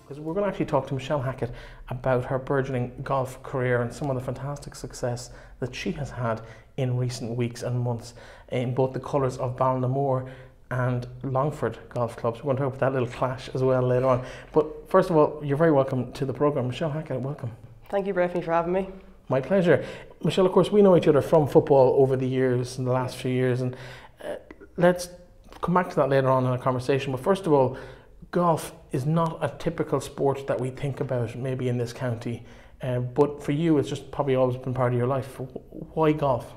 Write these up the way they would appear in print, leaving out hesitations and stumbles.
because we're going to actually talk to Michelle Hackett about her burgeoning golf career and some of the fantastic success that she has had in recent weeks and months in both the colours of Ballinamore and Longford golf clubs. We're going to talk about that little clash as well later on. But first of all, you're very welcome to the programme. Michelle Hackett, welcome. Thank you, Breffney, for having me. My pleasure. Michelle, of course, we know each other from football over the years, in the last few years, and let's come back to that later on in our conversation. But first of all, golf is not a typical sport that we think about maybe in this county, but for you it's just probably always been part of your life. Why golf?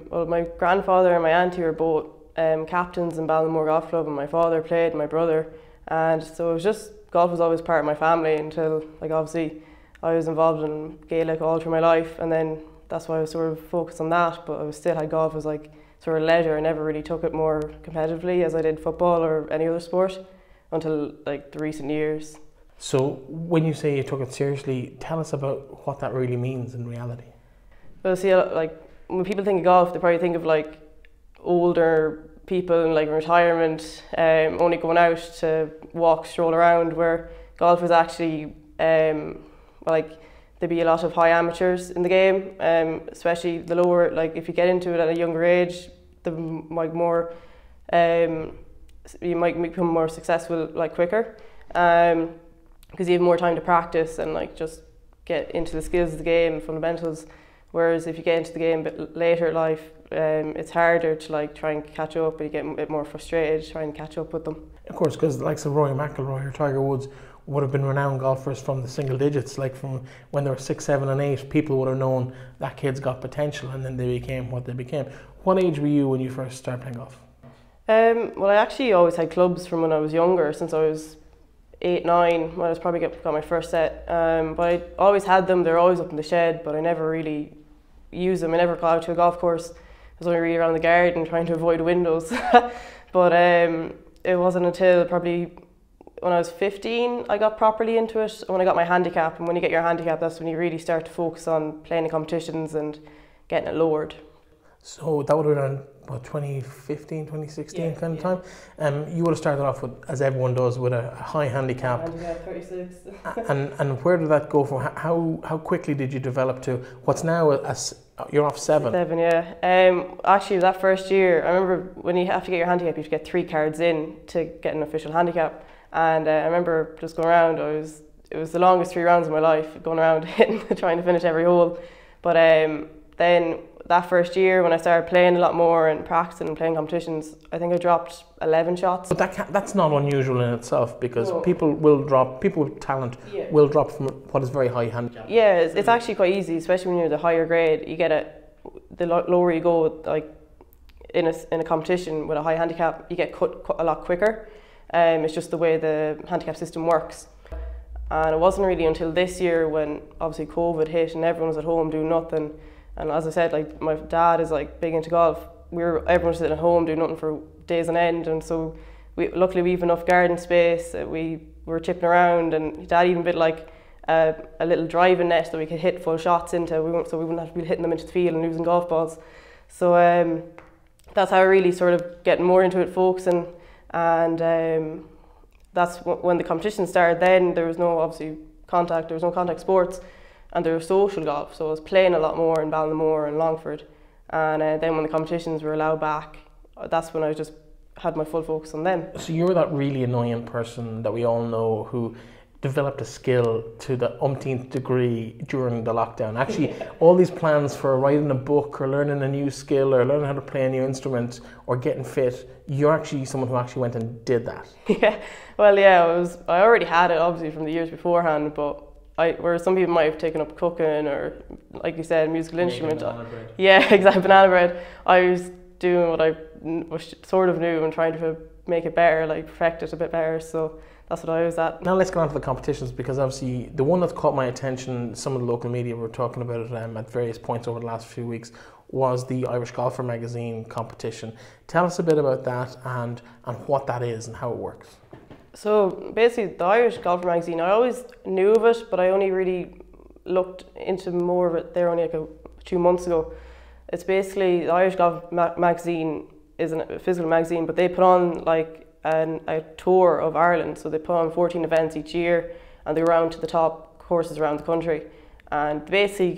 Well, my grandfather and my auntie were both captains in Ballinamore Golf Club, and my father played, my brother, and so it was just, golf was always part of my family until, like, obviously I was involved in Gaelic all through my life, and then that's why I was sort of focused on that, but I was still had golf as like sort of leisure. I never really took it more competitively as I did football or any other sport until like the recent years. So when you say you took it seriously, tell us about what that really means in reality. Well, see, like when people think of golf, they probably think of like older people in like retirement, only going out to walk, stroll around, where golf is actually like there'd be a lot of high amateurs in the game, especially the lower, like if you get into it at a younger age, the like more you might become more successful like quicker, because you have more time to practice and like just get into the skills of the game, fundamentals. Whereas if you get into the game a bit later in life, it's harder to like try and catch up, and you get a bit more frustrated trying to catch up with them. Of course, because like Rory McIlroy or Tiger Woods would have been renowned golfers from the single digits, like from when they were 6, 7 and 8, people would have known that kid's got potential, and then they became what they became. What age were you when you first started playing golf? Well, I actually always had clubs from when I was younger, since I was 8, 9, when I was probably got my first set. But I always had them, they were always up in the shed, but I never really used them. I never got out to a golf course. I was only really around the garden trying to avoid windows. But it wasn't until probably when I was 15 I got properly into it, when I got my handicap. And when you get your handicap, that's when you really start to focus on playing in competitions and getting it lowered. So that would have been around, what, 2015, 2016 kind of time? You would have started off with, as everyone does, with a high handicap. Handicap 36. and where did that go from? How quickly did you develop to what's now you're off 7? 7, yeah. Actually, that first year, I remember when you have to get your handicap, you have to get 3 cards in to get an official handicap. And I remember just going around, it was the longest 3 rounds of my life, going around hitting, trying to finish every hole. But then that first year, when I started playing a lot more and practicing and playing competitions, I think I dropped 11 shots. But that's not unusual in itself, because people with talent will drop from what is very high handicap. Yeah, it's actually quite easy, especially when you're the higher grade. You get the lower you go, like in a competition with a high handicap, you get cut a lot quicker. It's just the way the handicap system works. And it wasn't really until this year, when obviously COVID hit and everyone was at home doing nothing. And as I said, like my dad is like big into golf. Everyone was sitting at home doing nothing for days on end, and so luckily we have enough garden space. We were chipping around, and Dad even built like a little driving net that we could hit full shots into. So we wouldn't have to be hitting them into the field and losing golf balls. So that's how I really sort of getting more into it, focusing, and that's when the competition started. Then there was no obviously contact. There was no contact sports. And there was social golf, so I was playing a lot more in Ballinamore and Longford. And then when the competitions were allowed back, that's when I just had my full focus on them. So you're that really annoying person that we all know who developed a skill to the umpteenth degree during the lockdown. Actually, all these plans for writing a book or learning a new skill or learning how to play a new instrument or getting fit, you're actually someone who actually went and did that. Yeah, well, yeah, I already had it obviously from the years beforehand, but where some people might have taken up cooking or, like you said, musical instrument. Banana bread. Yeah, exactly, banana bread. I was doing what I sort of knew and trying to make it better, like perfect it a bit better. So that's what I was at. Now let's get on to the competitions, because obviously the one that's caught my attention, some of the local media were talking about it at various points over the last few weeks, was the Irish Golfer magazine competition. Tell us a bit about that and what that is and how it works. So basically, the Irish Golfer magazine, I always knew of it, but I only really looked into more of it there only like 2 months ago. It's basically, the Irish Golf magazine is a physical magazine, but they put on like a tour of Ireland. So they put on 14 events each year, and they go around to the top courses around the country, and basically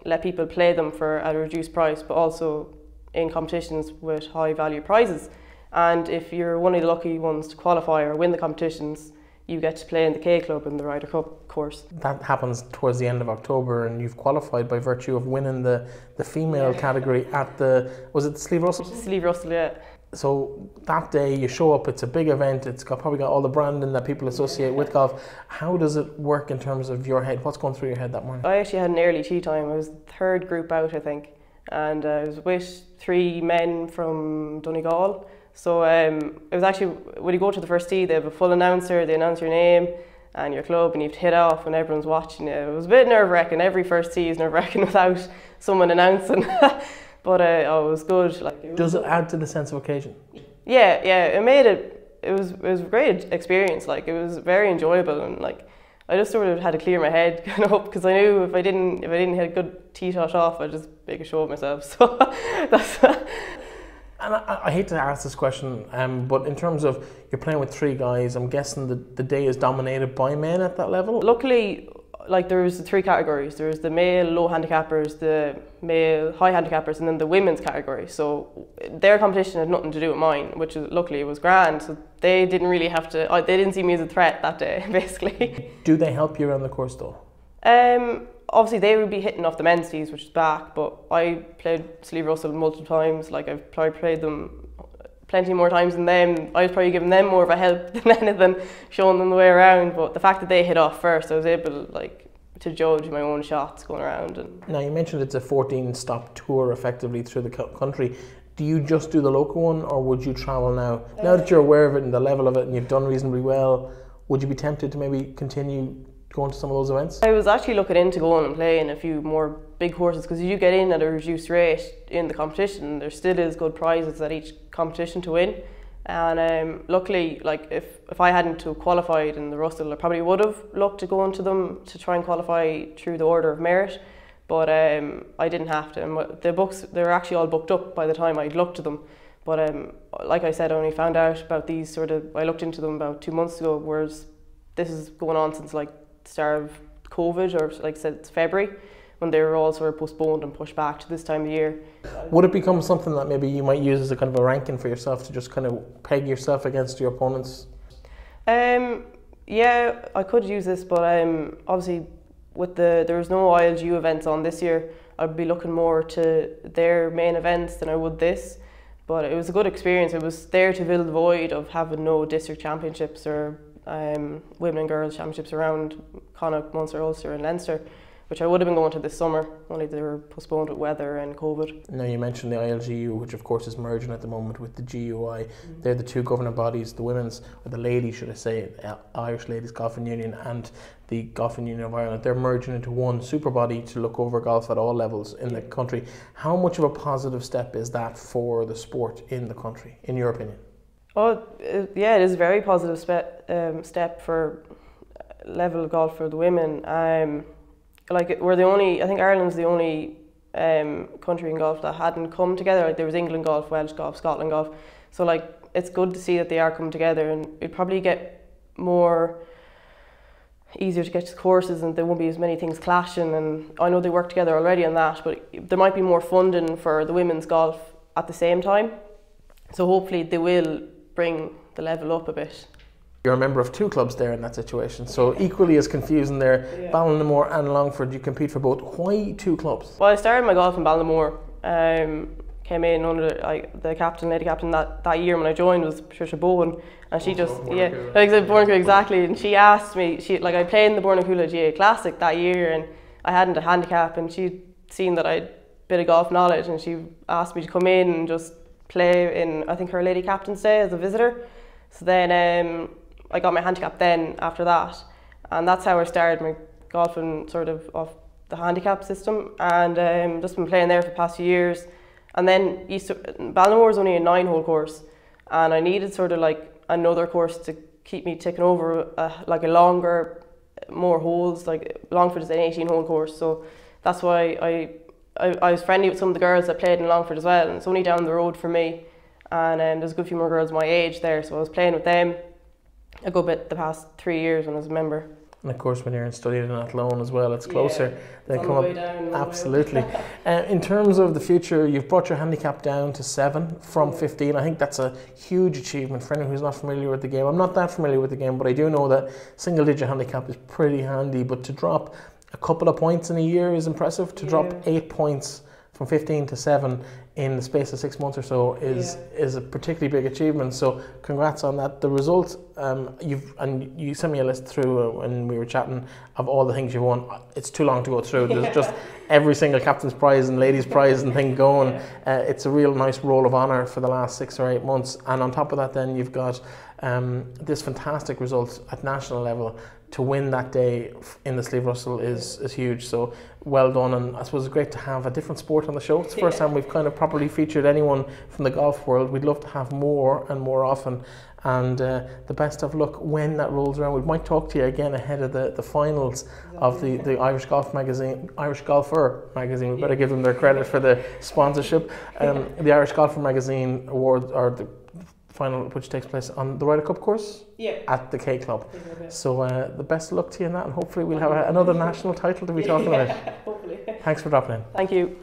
let people play them for at a reduced price, but also in competitions with high value prizes. And if you're one of the lucky ones to qualify or win the competitions, you get to play in the K Club in the Ryder Cup course. That happens towards the end of October, and you've qualified by virtue of winning the female category at was it Slieve Russell? Slieve Russell, yeah. So that day you show up, it's a big event, it's probably got all the branding that people associate with golf. How does it work in terms of your head? What's going through your head that morning? I actually had an early tee time. I was the third group out, I think, and I was with 3 men from Donegal. So it was actually, when you go to the first tee, they have a full announcer, they announce your name and your club, and you have to hit off and everyone's watching you. It was a bit nerve-wracking. Every first tee is nerve-wracking without someone announcing. But it was good. Does it add to the sense of occasion? Yeah, it made it. It was a great experience. Like, it was very enjoyable, and like I just sort of had to clear my head going up, because I knew if I didn't hit a good tee shot off, I'd just make a show of myself. So that's. And I hate to ask this question, but in terms of you're playing with 3 guys, I'm guessing the day is dominated by men at that level? Luckily, like, there's 3 categories. There's the male low handicappers, the male high handicappers, and then the women's category. So their competition had nothing to do with mine, which luckily it was grand. So they didn't really have to, they didn't see me as a threat that day, basically. Do they help you around the course though? Obviously they would be hitting off the men's tees, which is back, but I played Slieve Russell multiple times. Like, I've probably played them plenty more times than them. I was probably giving them more of a help than anything, showing them the way around. But the fact that they hit off first, I was able to judge my own shots going around. And now, you mentioned it's a 14-stop tour effectively through the country. Do you just do the local one, or would you travel now? Now that you're aware of it and the level of it and you've done reasonably well, would you be tempted to maybe continue going to some of those events? I was actually looking into going and playing a few more big courses, because you get in at a reduced rate in the competition. There still is good prizes at each competition to win, and luckily, like, if I hadn't to qualified in the Russell, I probably would have looked to go into them to try and qualify through the order of merit, but I didn't have to. And the books, they were actually all booked up by the time I'd looked to them. But like I said, I only found out about these I looked into them about 2 months ago, whereas this is going on since like the start of COVID, or like I said, it's February, when they were all sort of postponed and pushed back to this time of year. Would it become something that maybe you might use as a kind of a ranking for yourself, to just kind of peg yourself against your opponents? Yeah, I could use this, but obviously with there was no ILGU events on this year, I'd be looking more to their main events than I would this. But it was a good experience. It was there to fill the void of having no district championships or women and girls championships around Connacht, Munster, Ulster and Leinster, which I would have been going to this summer, only they were postponed with weather and COVID. Now, you mentioned the ILGU, which of course is merging at the moment with the GUI. They're the 2 governing bodies, the women's, or the ladies should I say, Irish Ladies Golfing Union and the Golfing Union of Ireland. They're merging into one super body to look over golf at all levels in the country. How much of a positive step is that for the sport in the country, in your opinion? Oh, yeah, it is a very positive step for level of golf for the women. Like, we're the only, I think Ireland's the only country in golf that hadn't come together. Like, there was England golf, Welsh golf, Scotland golf. So like, it's good to see that they are coming together, and it'd probably get easier to get to courses, and there won't be as many things clashing. And I know they work together already on that, but there might be more funding for the women's golf at the same time. So hopefully they will bring the level up a bit. You're a member of 2 clubs there in that situation, so equally as confusing there. Yeah. Ballinamore and Longford, you compete for both. Why 2 clubs? Well, I started my golf in Ballinamore. Came in under the lady captain that year when I joined was Patricia Bowen, and she just Bornacoola, exactly. And she asked me, I played in the Bornacoola GA Classic that year, and I hadn't a handicap, and she'd seen that I'd a bit of golf knowledge, and she asked me to come in and just play in, I think, her lady captain's day as a visitor. So then I got my handicap then after that, and that's how I started my golfing sort of off the handicap system, and just been playing there for the past few years. And then Ballinamore is only a 9-hole course, and I needed sort of like another course to keep me ticking over like a longer, more holes. Like, Longford is an 18-hole course, so that's why I was friendly with some of the girls that played in Longford as well, and it's only down the road from me, and there's a good few more girls my age there, so I was playing with them a good bit the past 3 years when I was a member. And of course, when you're studying in Athlone as well, it's closer. Yeah, They it's come on the up way down. absolutely. In terms of the future, you've brought your handicap down to 7 from 15. I think that's a huge achievement for anyone who's not familiar with the game. I'm not that familiar with the game, but I do know that single-digit handicap is pretty handy. But to drop a couple of points in a year is impressive. To drop 8 points from 15 to 7 in the space of 6 months or so is a particularly big achievement. So congrats on that. The result, you sent me a list through when we were chatting of all the things you won. It's too long to go through. There's just every single captain's prize and ladies' prize and thing going. It's a real nice roll of honour for the last 6 or 8 months. And on top of that, then you've got this fantastic result at national level. To win that day in the Slieve Russell is huge, so well done. And I suppose it's great to have a different sport on the show. It's the first time we've kind of properly featured anyone from the golf world. We'd love to have more and more often, and the best of luck when that rolls around. We might talk to you again ahead of the finals of the Irish Golf magazine, Irish Golfer magazine. We better give them their credit for the sponsorship. The Irish Golfer magazine awards are the final, which takes place on the Ryder Cup course at the K Club. So the best of luck to you in that, and hopefully we'll have another national title to be talking about. Hopefully. Thanks for dropping in. Thank you.